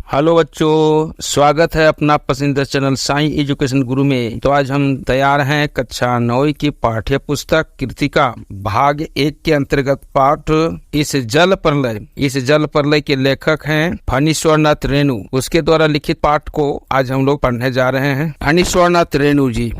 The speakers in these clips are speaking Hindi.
हेलो बच्चों, स्वागत है अपना पसंदीदा चैनल साईं एजुकेशन गुरु में। तो आज हम तैयार हैं कक्षा 9 की पाठ्य पुस्तक कृतिका भाग 1 के अंतर्गत पाठ इस जल प्रलय के लेखक हैं फणीश्वरनाथ रेणु। उसके द्वारा लिखित पाठ को आज हम लोग पढ़ने जा रहे हैं। फणीश्वरनाथ रेणु जी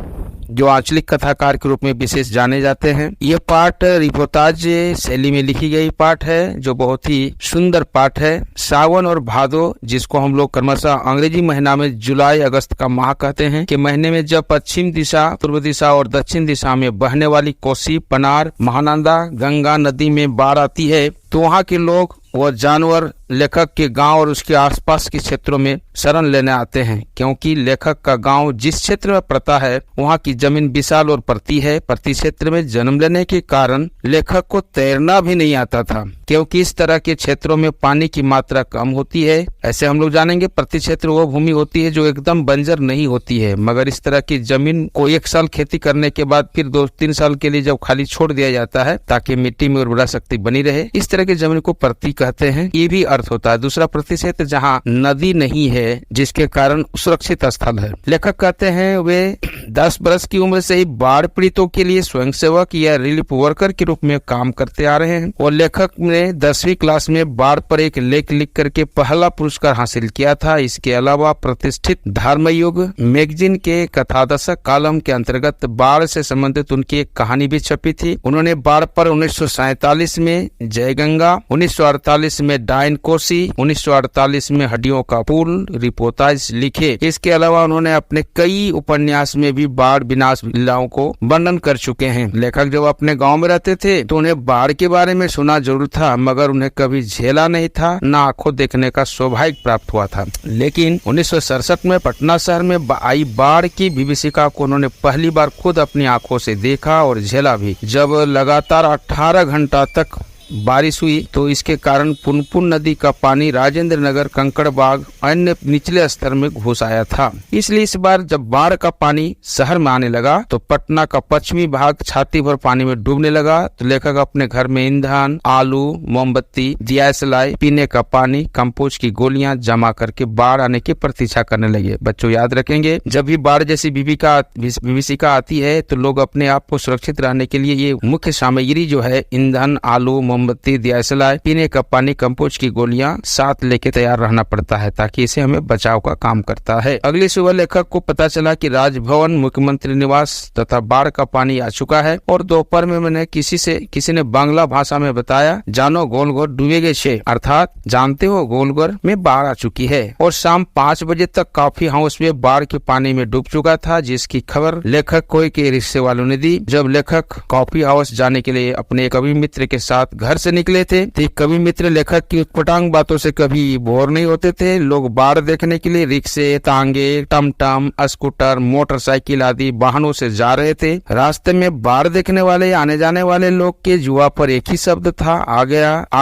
जो आंचलिक कथाकार के रूप में विशेष जाने जाते हैं। यह पाठ रिपोर्टाज शैली में लिखी गई पाठ है जो बहुत ही सुंदर पाठ है। सावन और भादो, जिसको हम लोग क्रमशः अंग्रेजी महीना में जुलाई अगस्त का माह कहते हैं, के महीने में जब पश्चिम दिशा, पूर्व दिशा और दक्षिण दिशा में बहने वाली कोसी, पनार, महानंदा, गंगा नदी में बाढ़ आती है तो वहाँ के लोग व जानवर लेखक के गांव और उसके आसपास के क्षेत्रों में शरण लेने आते हैं, क्योंकि लेखक का गांव जिस क्षेत्र में पड़ता है वहां की जमीन विशाल और परती है। परती क्षेत्र में जन्म लेने के कारण लेखक को तैरना भी नहीं आता था, क्योंकि इस तरह के क्षेत्रों में पानी की मात्रा कम होती है। ऐसे हम लोग जानेंगे प्रति क्षेत्र वो भूमि होती है जो एकदम बंजर नहीं होती है, मगर इस तरह की जमीन को एक साल खेती करने के बाद फिर 2-3 साल के लिए जब खाली छोड़ दिया जाता है ताकि मिट्टी में उर्वरा शक्ति बनी रहे, इस तरह की जमीन को प्रति कहते हैं। ये भी अर्थ होता है। दूसरा प्रति क्षेत्र जहाँ नदी नहीं है, जिसके कारण सुरक्षित स्थल है। लेखक कहते हैं वे 10 वर्ष की उम्र से ही बाढ़ पीड़ितों के लिए स्वयंसेवक या रिलीफ वर्कर के रूप में काम करते आ रहे हैं। और लेखक ने 10वीं क्लास में बाढ़ पर एक लेख लिख करके पहला पुरस्कार हासिल किया था। इसके अलावा प्रतिष्ठित धर्मयुग मैगजीन के कथादशक कॉलम के अंतर्गत बाढ़ से संबंधित उनकी एक कहानी भी छपी थी। उन्होंने बाढ़ पर 1947 में जयगंगा, 1948 में डाइन कोसी, 1948 में हड्डियों का पुल रिपोर्टाज लिखे। इसके अलावा उन्होंने अपने कई उपन्यास में भी बाढ़ विनाश लीलाओं को वर्णन कर चुके हैं। लेखक जब अपने गांव में रहते थे तो उन्हें बाढ़ के बारे में सुना जरूर था, मगर उन्हें कभी झेला नहीं था, न आंखों देखने का सौभाग्य प्राप्त हुआ था। लेकिन 1967 में पटना शहर में आई बाढ़ की विभीषिका को उन्होंने पहली बार खुद अपनी आंखों से देखा और झेला भी। जब लगातार 18 घंटा तक बारिश हुई तो इसके कारण पुनपुन नदी का पानी राजेंद्र नगर, कंकड़बाग, अन्य निचले स्तर में घुस आया था। इसलिए इस बार जब बाढ़ का पानी शहर में आने लगा तो पटना का पश्चिमी भाग छाती भर पानी में डूबने लगा। तो लेखक अपने घर में ईंधन, आलू, मोमबत्ती, दियासलाई, पीने का पानी, कंपोस्ट की गोलियां जमा करके बाढ़ आने की प्रतीक्षा करने लगे। बच्चों याद रखेंगे, जब भी बाढ़ जैसी विभीषिका आती है तो लोग अपने आप को सुरक्षित रहने के लिए ये मुख्य सामग्री जो है ईंधन, आलू, मोमबत्ती, दियासलाई, पीने का पानी, कंपोस्ट की गोलियां साथ लेके तैयार रहना पड़ता है, ताकि इसे हमें बचाव का काम करता है। अगली सुबह लेखक को पता चला कि राजभवन, मुख्यमंत्री निवास तथा बाढ़ का पानी आ चुका है। और दोपहर में मैंने किसी ने बांग्ला भाषा में बताया, जानो गोलघर डूबेगे छे, अर्थात जानते हो गोलघर में बाढ़ आ चुकी है। और शाम 5 बजे तक कॉफी हाउस में बाढ़ के पानी में डूब चुका था, जिसकी खबर लेखक कोई के रिश्ते वालों ने दी। जब लेखक कॉफी हाउस जाने के लिए अपने कवि मित्र के साथ घर से निकले थे तो कवि मित्र लेखक की उत्पटांग बातों से कभी बोर नहीं होते थे। लोग बाढ़ देखने के लिए रिक्शे, तांगे, टमटम, स्कूटर, मोटरसाइकिल आदि वाहनों से जा रहे थे। रास्ते में बाढ़ देखने वाले, आने जाने वाले लोग के जुआ पर एक ही शब्द था, आ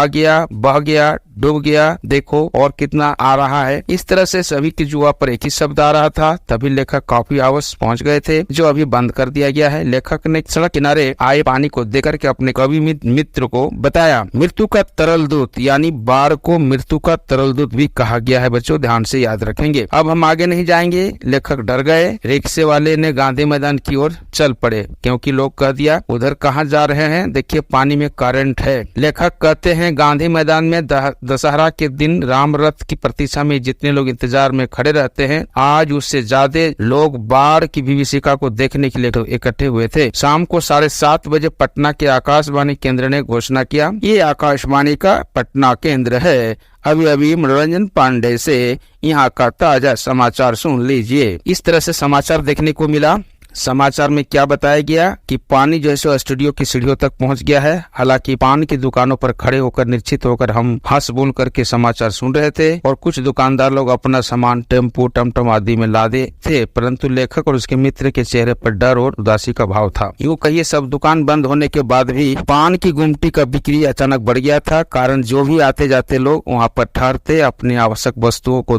गया, बह गया, डूब गया, देखो और कितना आ रहा है। इस तरह से सभी की जुआ पर एक ही शब्द आ रहा था। तभी लेखक कॉफी हाउस पहुंच गए थे, जो अभी बंद कर दिया गया है। लेखक ने सड़क किनारे आए पानी को देख करके अपने कवि मित्र को बताया। मृत्यु का तरल दूत, यानी बाढ़ को मृत्यु का तरल दूत भी कहा गया है। बच्चों ध्यान से याद रखेंगे। अब हम आगे नहीं जाएंगे। लेखक डर गए। रिक्शे वाले ने गांधी मैदान की ओर चल पड़े, क्योंकि लोग कह दिया उधर कहाँ जा रहे हैं, देखिए पानी में करंट है। लेखक कहते हैं गांधी मैदान में दशहरा के दिन राम रथ की प्रतीक्षा में जितने लोग इंतजार में खड़े रहते हैं, आज उससे ज्यादा लोग बाढ़ की विभीषिका को देखने के लिए इकट्ठे हुए थे। शाम को 7:30 बजे पटना के आकाशवाणी केंद्र ने घोषणा किया, ये आकाशवाणी का पटना केंद्र है। अभी मनोरंजन पांडे से यहाँ का ताजा समाचार सुन लीजिए। इस तरह से समाचार देखने को मिला। समाचार में क्या बताया गया कि पानी जो है स्टूडियो की सीढ़ियों तक पहुंच गया है। हालांकि पान की दुकानों पर खड़े होकर निश्चित होकर हम हंस बोल करके समाचार सुन रहे थे और कुछ दुकानदार लोग अपना सामान टेम्पो, टमटम आदि में लादे थे, परंतु लेखक और उसके मित्र के चेहरे पर डर और उदासी का भाव था। यूँ कहिए सब दुकान बंद होने के बाद भी पान की गुमटी का बिक्री अचानक बढ़ गया था। कारण जो भी आते जाते लोग वहाँ पर ठहरते, अपनी आवश्यक वस्तुओं को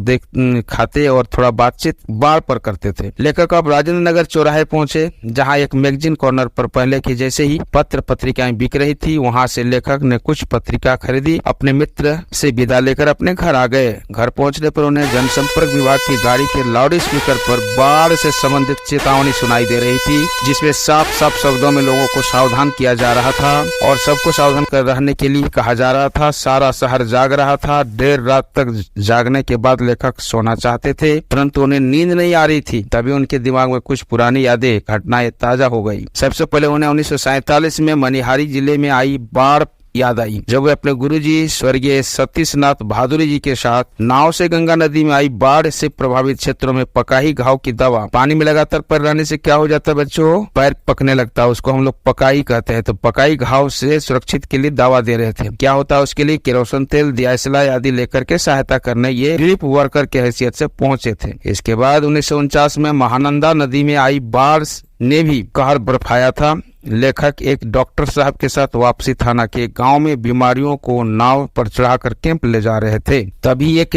खाते और थोड़ा बातचीत बाढ़ पर करते थे। लेखक अब राजेंद्र नगर चौराहे चौराहे पहुंचे, जहां एक मैगजीन कॉर्नर पर पहले की जैसे ही पत्र पत्रिकाएं बिक रही थी। वहां से लेखक ने कुछ पत्रिका खरीदी, अपने मित्र से विदा लेकर अपने घर आ गए। घर पहुंचने पर उन्हें जनसंपर्क विभाग की गाड़ी के लाउड स्पीकर पर बाढ़ से संबंधित चेतावनी सुनाई दे रही थी, जिसमें साफ साफ शब्दों में लोगों को सावधान किया जा रहा था और सबको सावधान कर रहने के लिए कहा जा रहा था। सारा शहर जाग रहा था। देर रात तक जागने के बाद लेखक सोना चाहते थे, परंतु उन्हें नींद नहीं आ रही थी। तभी उनके दिमाग में कुछ पुरानी यादें, घटनाएं ताजा हो गई। सबसे पहले उन्हें 1947 में मनिहारी जिले में आई बाढ़ याद आई, जब वे अपने गुरुजी स्वर्गीय सतीश नाथ बहादुरी जी के साथ नाव से गंगा नदी में आई बाढ़ से प्रभावित क्षेत्रों में पकाही घाव की दवा, पानी में लगातार पड़े रहने से क्या हो जाता है बच्चों, पैर पकने लगता है, उसको हम लोग पकाही कहते हैं। तो पकाही घाव से सुरक्षित के लिए दवा दे रहे थे। क्या होता है उसके लिए केरोसिन तेल, दियासलाई आदि लेकर के सहायता करने ये रिलीफ वर्कर के हैसियत से पहुंचे थे। इसके बाद 1949 में महानंदा नदी में आई बाढ़ ने भी कहर बरपाया था। लेखक एक डॉक्टर साहब के साथ वापसी थाना के गांव में बीमारियों को नाव पर चढ़ाकर कैंप ले जा रहे थे। तभी एक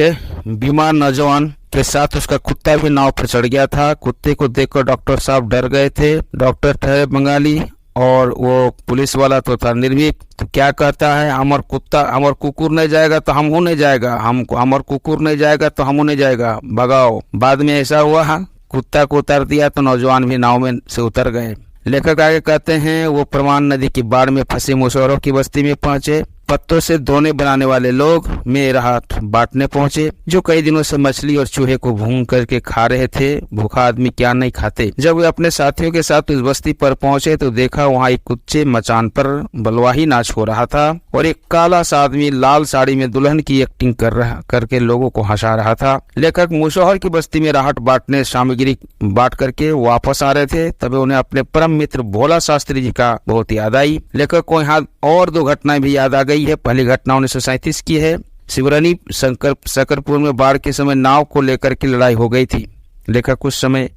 बीमार नौजवान के साथ उसका कुत्ता भी नाव पर चढ़ गया था। कुत्ते को देखकर डॉक्टर साहब डर गए थे। डॉक्टर ठहरे बंगाली और वो पुलिस वाला तो था निर्भीक। तो क्या कहता है, अमर कुकुर नहीं जाएगा तो हम नहीं जाएगा, हमको अमर कुकुर नहीं जाएगा तो हम नहीं जाएगा, भगाओ। बाद में ऐसा हुआ, कुत्ता को उतार दिया तो नौजवान भी नाव में से उतर गए। लेखक आगे कहते हैं, वो परमान नदी की बाढ़ में फंसे मुसहरों की बस्ती में पहुंचे। पत्तों से दोने बनाने वाले लोग में राहत बांटने पहुंचे, जो कई दिनों से मछली और चूहे को भून करके खा रहे थे। भूखा आदमी क्या नहीं खाते। जब वे अपने साथियों के साथ उस बस्ती पर पहुंचे तो देखा वहां एक कुच्चे मचान पर बलवाही नाच हो रहा था और एक काला सा आदमी लाल साड़ी में दुल्हन की एक्टिंग करके लोगों को हंसा रहा था। लेखक मुसहर की बस्ती में राहत बांटने सामग्री बांट करके वापस आ रहे थे। तभी उन्हें अपने परम मित्र भोला शास्त्री जी का बहुत याद आई। लेखक को यहाँ और दो घटनाएं भी याद आ गई है। पहली घटना 1937 की है। शिवरानी शकरपुर में बाढ़ के समय नाव को लेकर के लड़ाई हो गई थी। लेखक उस समय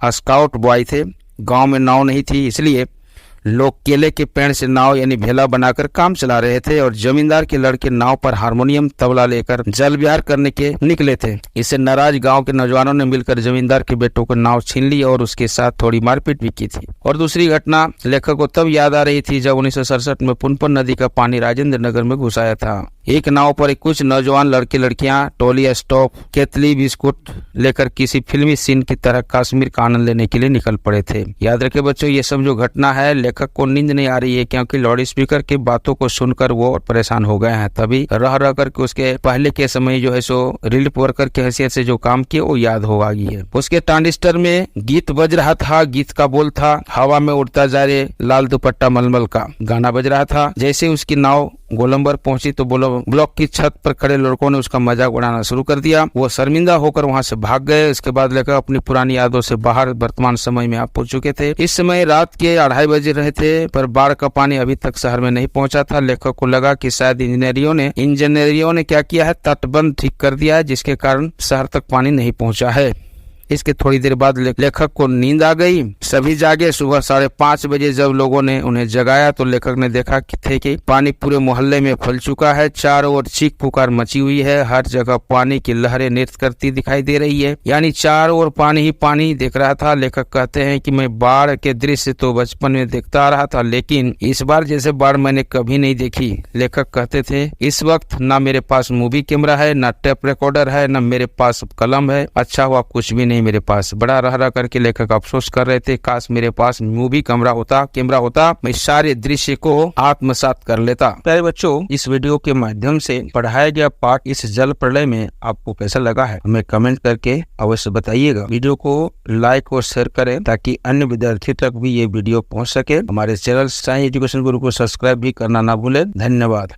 स्काउट बॉय थे, गांव में नाव नहीं थी, इसलिए लोग केले के पेड़ से नाव यानी भेला बनाकर काम चला रहे थे और जमींदार के लड़के नाव पर हारमोनियम तबला लेकर जल विहार करने के निकले थे। इससे नाराज गांव के नौजवानों ने मिलकर जमींदार के बेटों को नाव छीन ली और उसके साथ थोड़ी मारपीट भी की थी। और दूसरी घटना लेखक को तब याद आ रही थी जब 1967 में पुनपुन नदी का पानी राजेंद्र नगर में घुस आया था। एक नाव पर कुछ नौजवान लड़के लड़कियां टोली स्टॉप केतली बिस्कुट लेकर किसी फिल्मी सीन की तरह कश्मीर का आनंद लेने के लिए निकल पड़े थे। याद रखे बच्चों, ये सब जो घटना है, लेखक को नींद नहीं आ रही है क्योंकि लाउड स्पीकर की बातों को सुनकर वो परेशान हो गए हैं। तभी रह करके उसके पहले के समय जो है सो रिलीफ वर्कर की हैसियत से जो काम किए वो याद हो गई है। उसके ट्रांजिस्टर में गीत बज रहा था। गीत का बोल था, हवा में उड़ता जा रे लाल दुपट्टा मलमल का गाना बज रहा था। जैसे उसकी नाव गोलंबर पहुंची तो ब्लॉक की छत पर खड़े लड़कों ने उसका मजाक उड़ाना शुरू कर दिया। वो शर्मिंदा होकर वहां से भाग गए। इसके बाद लेकर अपनी पुरानी यादों से बाहर वर्तमान समय में आप पहुंच चुके थे। इस समय रात के 2:30 बजे रहे थे, पर बाढ़ का पानी अभी तक शहर में नहीं पहुंचा था। लेखक को लगा कि शायद इंजीनियरों ने क्या किया है, तटबंध ठीक कर दिया है, जिसके कारण शहर तक पानी नहीं पहुंचा है। इसके थोड़ी देर बाद लेखक को नींद आ गई। सभी जागे। सुबह 5:30 बजे जब लोगों ने उन्हें जगाया तो लेखक ने देखा कि पानी पूरे मोहल्ले में फैल चुका है। चारों ओर चीख पुकार मची हुई है। हर जगह पानी की लहरें नृत्य करती दिखाई दे रही है, यानी चारों ओर पानी ही पानी दिख रहा था। लेखक कहते हैं कि मैं बाढ़ के दृश्य तो बचपन में देखता आ रहा था, लेकिन इस बार जैसे बाढ़ मैंने कभी नहीं देखी। लेखक कहते थे, इस वक्त ना मेरे पास मूवी कैमरा है, ना टेप रिकॉर्डर है, ना मेरे पास कलम है। अच्छा हुआ कुछ भी नहीं मेरे पास। बड़ा रह करके लेखक अफसोस कर रहे थे, काश मेरे पास मूवी कैमरा होता, मैं सारे दृश्य को आत्मसात कर लेता। प्यारे बच्चों, इस वीडियो के माध्यम से पढ़ाया गया पाठ इस जल प्रलय में आपको कैसा लगा है, हमें कमेंट करके अवश्य बताइएगा। वीडियो को लाइक और शेयर करें ताकि अन्य विद्यार्थी तक भी ये वीडियो पहुंच सके। हमारे चैनल साईं एजुकेशन गुरु को सब्सक्राइब भी करना ना भूलें। धन्यवाद।